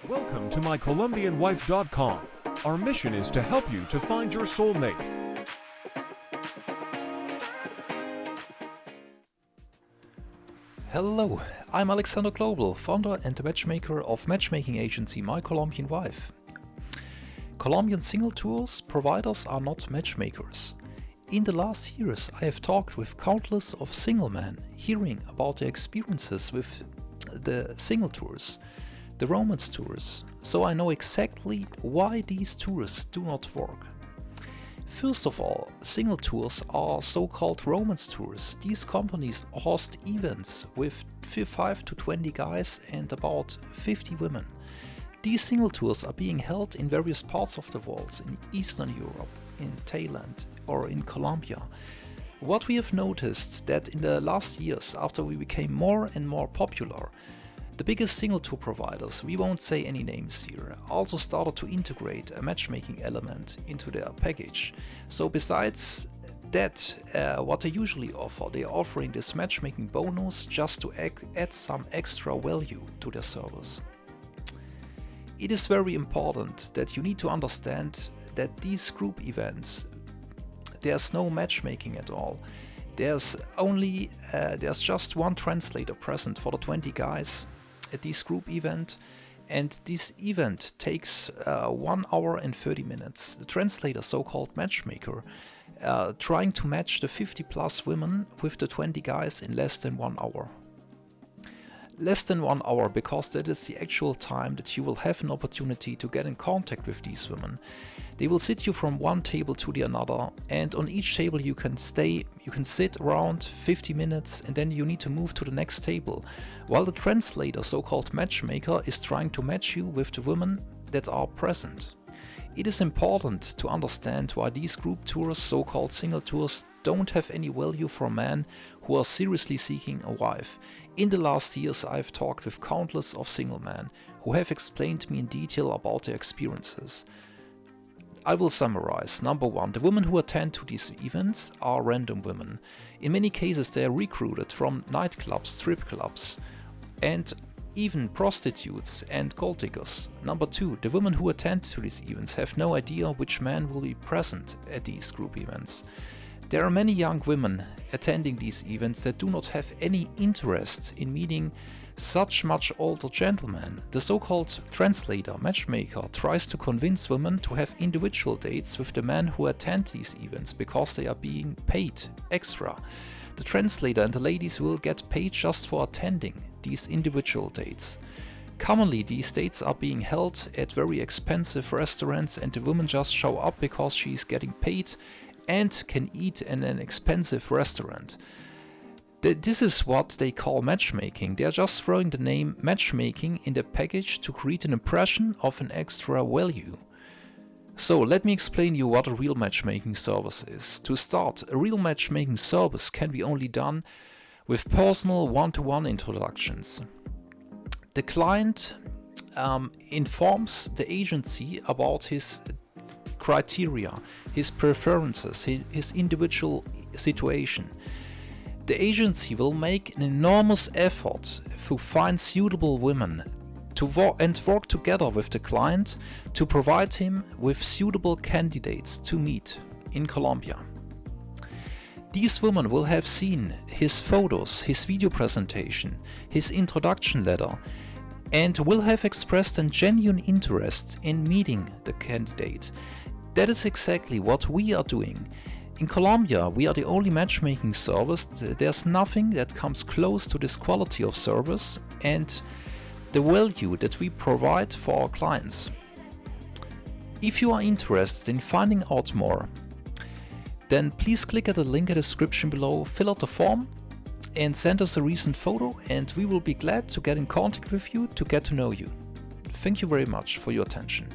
Welcome to mycolombianwife.com. Our mission is to help you to find your soulmate. Hello, I'm Alexander Global, founder and matchmaker of matchmaking agency My Colombian Wife. Colombian Single Tours providers are not matchmakers. In the last years, I have talked with countless of single men, hearing about their experiences with the single tours, the romance tours, so I know exactly why these tours do not work. First of all, single tours are so-called romance tours. These companies host events with 5 to 20 guys and about 50 women. These single tours are being held in various parts of the world, in Eastern Europe, in Thailand or in Colombia. What we have noticed that in the last years, after we became more and more popular, the biggest single tour providers, we won't say any names here, also started to integrate a matchmaking element into their package. So besides that, what they usually offer, they are offering this matchmaking bonus just to add some extra value to their service. It is very important that you need to understand that these group events, there's no matchmaking at all. There's just one translator present for the 20 guys at this group event, and this event takes 1 hour and 30 minutes. The translator, so-called matchmaker, trying to match the 50 plus women with the 20 guys in less than 1 hour. Less than 1 hour, because that is the actual time that you will have an opportunity to get in contact with these women. They will sit you from one table to the another, and on each table you can sit around 50 minutes, and then you need to move to the next table, while the translator, so-called matchmaker, is trying to match you with the women that are present. It is important to understand why these group tours, so-called single tours, don't have any value for men who are seriously seeking a wife. In the last years, I have talked with countless of single men who have explained to me in detail about their experiences. I will summarize. Number one, the women who attend to these events are random women. In many cases, they are recruited from nightclubs, strip clubs, and even prostitutes and gold diggers. Number two, the women who attend to these events have no idea which man will be present at these group events. There are many young women attending these events that do not have any interest in meeting such much older gentlemen. The so-called translator, matchmaker, tries to convince women to have individual dates with the men who attend these events because they are being paid extra. The translator and the ladies will get paid just for attending these individual dates. Commonly, these dates are being held at very expensive restaurants, and the woman just show up because she is getting paid and can eat in an expensive restaurant. This is what they call matchmaking. They are just throwing the name matchmaking in the package to create an impression of an extra value. So let me explain you what a real matchmaking service is. To start, a real matchmaking service can be only done with personal one-to-one introductions. The client informs the agency about his criteria, his preferences, his individual situation. The agency will make an enormous effort to find suitable women and work together with the client to provide him with suitable candidates to meet in Colombia. These women will have seen his photos, his video presentation, his introduction letter, and will have expressed a genuine interest in meeting the candidate. That is exactly what we are doing. In Colombia, we are the only matchmaking service. There's nothing that comes close to this quality of service and the value that we provide for our clients. If you are interested in finding out more, then please click at the link in the description below, fill out the form and send us a recent photo, and we will be glad to get in contact with you to get to know you. Thank you very much for your attention.